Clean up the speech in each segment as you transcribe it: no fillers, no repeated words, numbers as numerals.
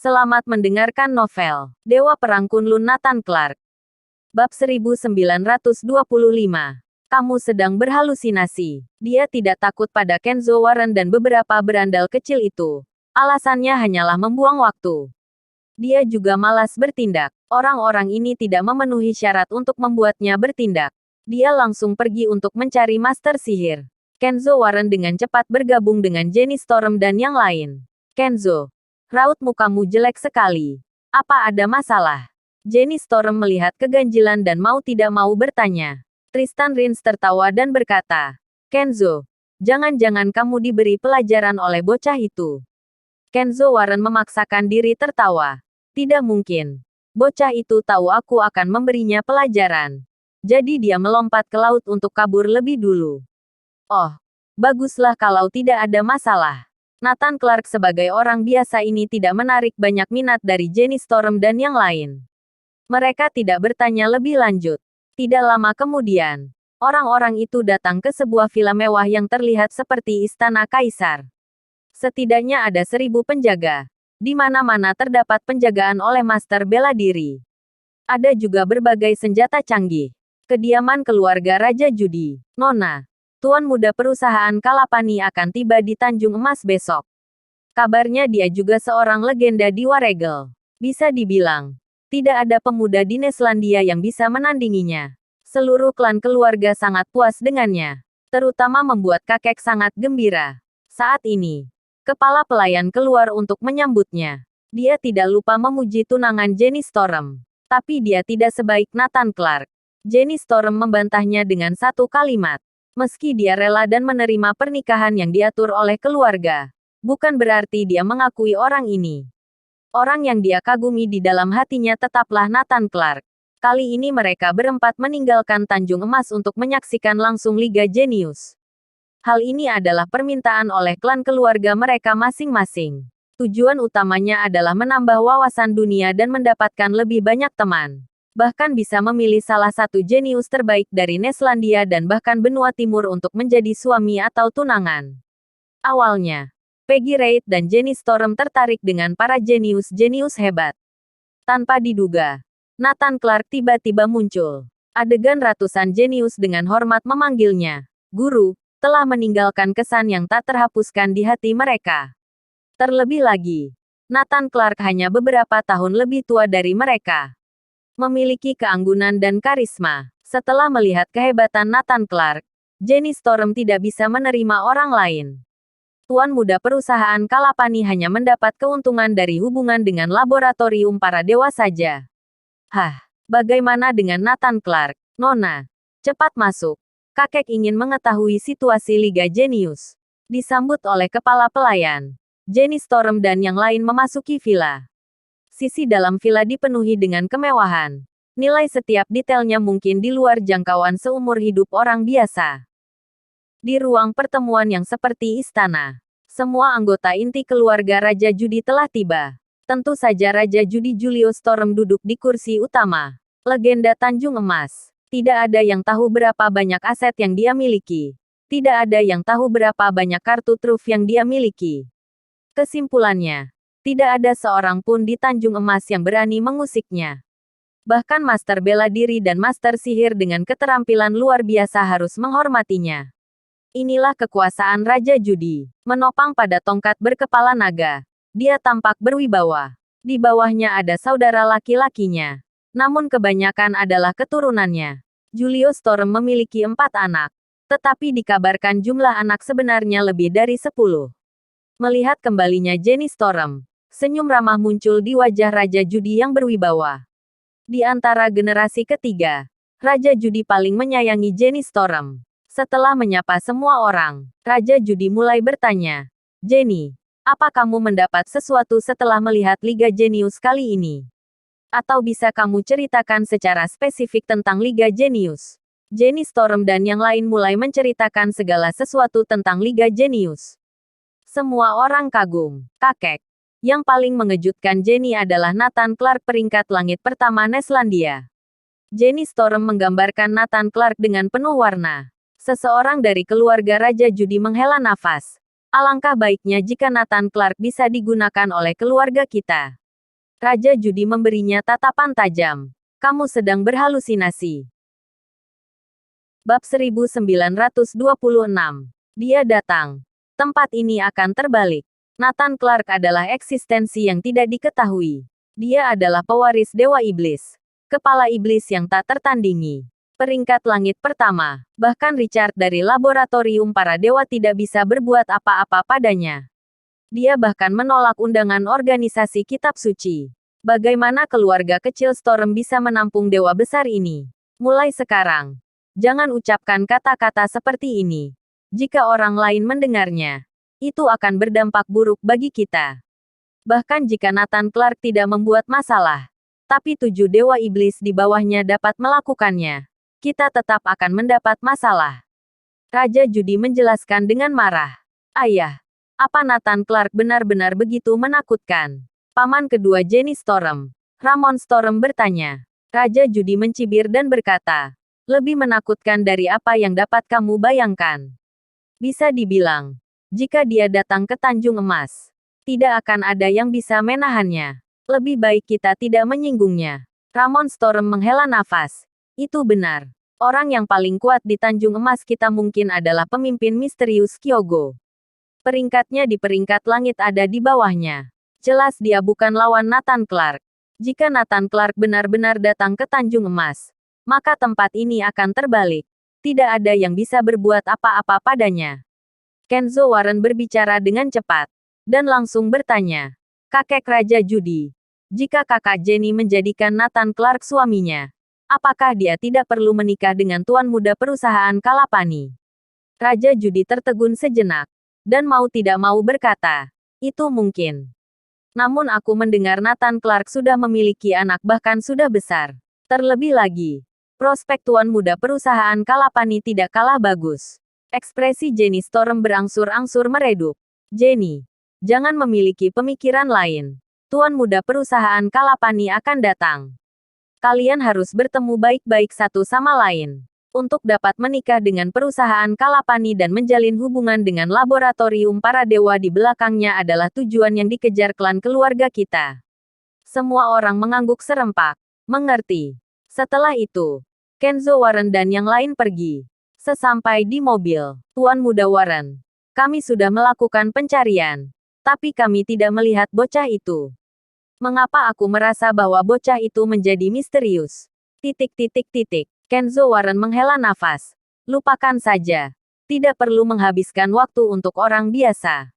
Selamat mendengarkan novel Dewa Perang Kunlun Nathan Clark. Bab 1925. Kamu sedang berhalusinasi. Dia tidak takut pada Kenzo Warren dan beberapa berandal kecil itu. Alasannya hanyalah membuang waktu. Dia juga malas bertindak. Orang-orang ini tidak memenuhi syarat untuk membuatnya bertindak. Dia langsung pergi untuk mencari master sihir. Kenzo Warren dengan cepat bergabung dengan Jenny Storm dan yang lain. Kenzo, raut mukamu jelek sekali. Apa ada masalah? Jenny Storm melihat keganjilan dan mau tidak mau bertanya. Tristan Rins tertawa dan berkata, Kenzo, jangan-jangan kamu diberi pelajaran oleh bocah itu. Kenzo Warren memaksakan diri tertawa. Tidak mungkin. Bocah itu tahu aku akan memberinya pelajaran. Jadi dia melompat ke laut untuk kabur lebih dulu. Oh, baguslah kalau tidak ada masalah. Nathan Clark sebagai orang biasa ini tidak menarik banyak minat dari Jenny Storm dan yang lain. Mereka tidak bertanya lebih lanjut. Tidak lama kemudian, orang-orang itu datang ke sebuah villa mewah yang terlihat seperti istana kaisar. Setidaknya ada 1000 penjaga. Di mana-mana terdapat penjagaan oleh master bela diri. Ada juga berbagai senjata canggih. Kediaman keluarga Raja Judi, Nona. Tuan muda perusahaan Kalapani akan tiba di Tanjung Emas besok. Kabarnya dia juga seorang legenda di Waregel. Bisa dibilang, tidak ada pemuda di Neslandia yang bisa menandinginya. Seluruh klan keluarga sangat puas dengannya. Terutama membuat kakek sangat gembira. Saat ini, kepala pelayan keluar untuk menyambutnya. Dia tidak lupa memuji tunangan Jenny Storm. Tapi dia tidak sebaik Nathan Clark. Jenny Storm membantahnya dengan satu kalimat. Meski dia rela dan menerima pernikahan yang diatur oleh keluarga, bukan berarti dia mengakui orang ini. Orang yang dia kagumi di dalam hatinya tetaplah Nathan Clark. Kali ini mereka berempat meninggalkan Tanjung Emas untuk menyaksikan langsung Liga Genius. Hal ini adalah permintaan oleh klan keluarga mereka masing-masing. Tujuan utamanya adalah menambah wawasan dunia dan mendapatkan lebih banyak teman. Bahkan bisa memilih salah satu jenius terbaik dari Neslandia dan bahkan benua timur untuk menjadi suami atau tunangan. Awalnya, Peggy Reid dan Jenny Storm tertarik dengan para jenius-jenius hebat. Tanpa diduga, Nathan Clark tiba-tiba muncul. Adegan ratusan jenius dengan hormat memanggilnya, Guru, telah meninggalkan kesan yang tak terhapuskan di hati mereka. Terlebih lagi, Nathan Clark hanya beberapa tahun lebih tua dari mereka. Memiliki keanggunan dan karisma. Setelah melihat kehebatan Nathan Clark, Jenny Storm tidak bisa menerima orang lain. Tuan muda perusahaan Kalapani hanya mendapat keuntungan dari hubungan dengan laboratorium para dewa saja. Hah, bagaimana dengan Nathan Clark? Nona, cepat masuk. Kakek ingin mengetahui situasi Liga Genius. Disambut oleh kepala pelayan, Jenny Storm dan yang lain memasuki villa. Sisi dalam villa dipenuhi dengan kemewahan. Nilai setiap detailnya mungkin di luar jangkauan seumur hidup orang biasa. Di ruang pertemuan yang seperti istana, semua anggota inti keluarga Raja Judi telah tiba. Tentu saja Raja Judi Julio Storm duduk di kursi utama. Legenda Tanjung Emas. Tidak ada yang tahu berapa banyak aset yang dia miliki. Tidak ada yang tahu berapa banyak kartu truf yang dia miliki. Kesimpulannya, tidak ada seorang pun di Tanjung Emas yang berani mengusiknya. Bahkan master bela diri dan master sihir dengan keterampilan luar biasa harus menghormatinya. Inilah kekuasaan Raja Judi. Menopang pada tongkat berkepala naga. Dia tampak berwibawa. Di bawahnya ada saudara laki-lakinya. Namun kebanyakan adalah keturunannya. Julio Storm memiliki 4 anak. Tetapi dikabarkan jumlah anak sebenarnya lebih dari 10. Melihat kembalinya Jenny Storm, senyum ramah muncul di wajah Raja Judi yang berwibawa. Di antara generasi ketiga, Raja Judi paling menyayangi Jenny Storm. Setelah menyapa semua orang, Raja Judi mulai bertanya, Jenny, apa kamu mendapat sesuatu setelah melihat Liga Genius kali ini? Atau bisa kamu ceritakan secara spesifik tentang Liga Genius? Jenny Storm dan yang lain mulai menceritakan segala sesuatu tentang Liga Genius. Semua orang kagum. Kakek. Yang paling mengejutkan Jenny adalah Nathan Clark peringkat langit pertama Neslandia. Jenny Storm menggambarkan Nathan Clark dengan penuh warna. Seseorang dari keluarga Raja Judi menghela nafas. Alangkah baiknya jika Nathan Clark bisa digunakan oleh keluarga kita. Raja Judi memberinya tatapan tajam. Kamu sedang berhalusinasi. Bab 1926. Dia datang. Tempat ini akan terbalik. Nathan Clark adalah eksistensi yang tidak diketahui. Dia adalah pewaris Dewa Iblis. Kepala Iblis yang tak tertandingi. Peringkat langit pertama. Bahkan Richard dari laboratorium para dewa tidak bisa berbuat apa-apa padanya. Dia bahkan menolak undangan organisasi kitab suci. Bagaimana keluarga kecil Storm bisa menampung dewa besar ini? Mulai sekarang, jangan ucapkan kata-kata seperti ini. Jika orang lain mendengarnya, itu akan berdampak buruk bagi kita. Bahkan jika Nathan Clark tidak membuat masalah, tapi 7 dewa iblis di bawahnya dapat melakukannya, kita tetap akan mendapat masalah. Raja Judi menjelaskan dengan marah. Ayah, apa Nathan Clark benar-benar begitu menakutkan? Paman kedua Jenny Storm, Ramon Storm bertanya. Raja Judi mencibir dan berkata, lebih menakutkan dari apa yang dapat kamu bayangkan. Bisa dibilang, jika dia datang ke Tanjung Emas, tidak akan ada yang bisa menahannya. Lebih baik kita tidak menyinggungnya. Ramon Storm menghela nafas. Itu benar. Orang yang paling kuat di Tanjung Emas kita mungkin adalah pemimpin misterius Kyogo. Peringkatnya di peringkat langit ada di bawahnya. Jelas dia bukan lawan Nathan Clark. Jika Nathan Clark benar-benar datang ke Tanjung Emas, maka tempat ini akan terbalik. Tidak ada yang bisa berbuat apa-apa padanya. Kenzo Warren berbicara dengan cepat, dan langsung bertanya. Kakek Raja Judi, jika kakak Jenny menjadikan Nathan Clark suaminya, apakah dia tidak perlu menikah dengan tuan muda perusahaan Kalapani? Raja Judi tertegun sejenak, dan mau tidak mau berkata, itu mungkin. Namun aku mendengar Nathan Clark sudah memiliki anak bahkan sudah besar. Terlebih lagi, prospek tuan muda perusahaan Kalapani tidak kalah bagus. Ekspresi Jenny Storm berangsur-angsur meredup. Jenny, jangan memiliki pemikiran lain. Tuan muda perusahaan Kalapani akan datang. Kalian harus bertemu baik-baik satu sama lain. Untuk dapat menikah dengan perusahaan Kalapani dan menjalin hubungan dengan laboratorium para dewa di belakangnya adalah tujuan yang dikejar klan keluarga kita. Semua orang mengangguk serempak. Mengerti. Setelah itu, Kenzo Warren dan yang lain pergi. Sesampai di mobil, Tuan Muda Warren, kami sudah melakukan pencarian, tapi kami tidak melihat bocah itu. Mengapa aku merasa bahwa bocah itu menjadi misterius? Kenzo Warren menghela nafas. Lupakan saja. Tidak perlu menghabiskan waktu untuk orang biasa.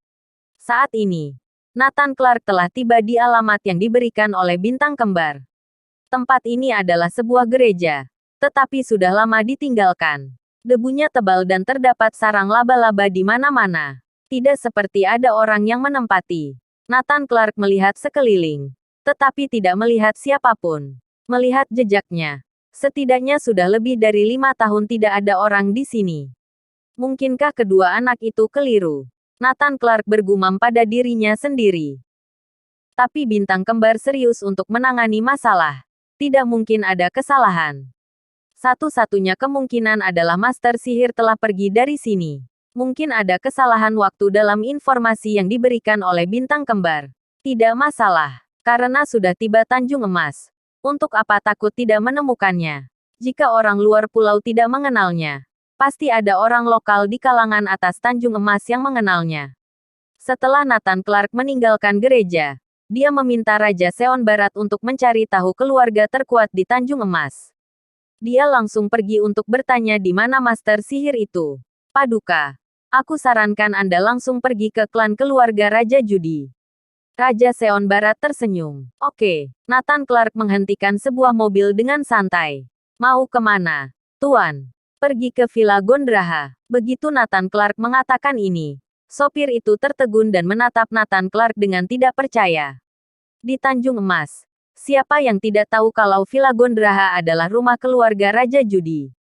Saat ini, Nathan Clark telah tiba di alamat yang diberikan oleh bintang kembar. Tempat ini adalah sebuah gereja, tetapi sudah lama ditinggalkan. Debunya tebal dan terdapat sarang laba-laba di mana-mana. Tidak seperti ada orang yang menempati. Nathan Clark melihat sekeliling, tetapi tidak melihat siapapun. Melihat jejaknya, setidaknya sudah lebih dari 5 tahun tidak ada orang di sini. Mungkinkah kedua anak itu keliru? Nathan Clark bergumam pada dirinya sendiri. Tapi bintang kembar serius untuk menangani masalah. Tidak mungkin ada kesalahan. Satu-satunya kemungkinan adalah Master Sihir telah pergi dari sini. Mungkin ada kesalahan waktu dalam informasi yang diberikan oleh bintang kembar. Tidak masalah, karena sudah tiba Tanjung Emas. Untuk apa takut tidak menemukannya? Jika orang luar pulau tidak mengenalnya, pasti ada orang lokal di kalangan atas Tanjung Emas yang mengenalnya. Setelah Nathan Clark meninggalkan gereja, dia meminta Raja Seon Barat untuk mencari tahu keluarga terkuat di Tanjung Emas. Dia langsung pergi untuk bertanya di mana Master Sihir itu. Paduka, aku sarankan Anda langsung pergi ke klan keluarga Raja Judi. Raja Seon Barat tersenyum. Oke, Nathan Clark menghentikan sebuah mobil dengan santai. Mau kemana, Tuan? Pergi ke Villa Gondraha. Begitu Nathan Clark mengatakan ini, sopir itu tertegun dan menatap Nathan Clark dengan tidak percaya. Di Tanjung Emas, siapa yang tidak tahu kalau Villa Gondraha adalah rumah keluarga Raja Judi?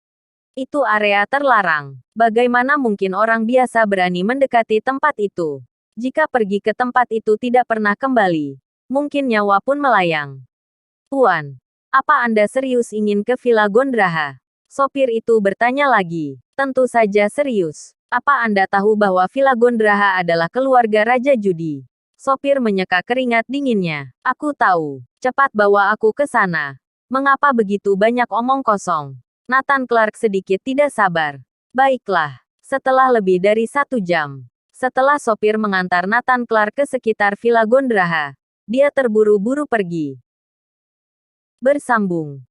Itu area terlarang. Bagaimana mungkin orang biasa berani mendekati tempat itu? Jika pergi ke tempat itu tidak pernah kembali, mungkin nyawa pun melayang. Tuan, apa Anda serius ingin ke Villa Gondraha? Sopir itu bertanya lagi. Tentu saja serius. Apa Anda tahu bahwa Villa Gondraha adalah keluarga Raja Judi? Sopir menyeka keringat dinginnya. Aku tahu. Cepat bawa aku ke sana. Mengapa begitu banyak omong kosong? Nathan Clark sedikit tidak sabar. Baiklah. Setelah lebih dari 1 jam. Setelah sopir mengantar Nathan Clark ke sekitar Villa Gondraha, dia terburu-buru pergi. Bersambung.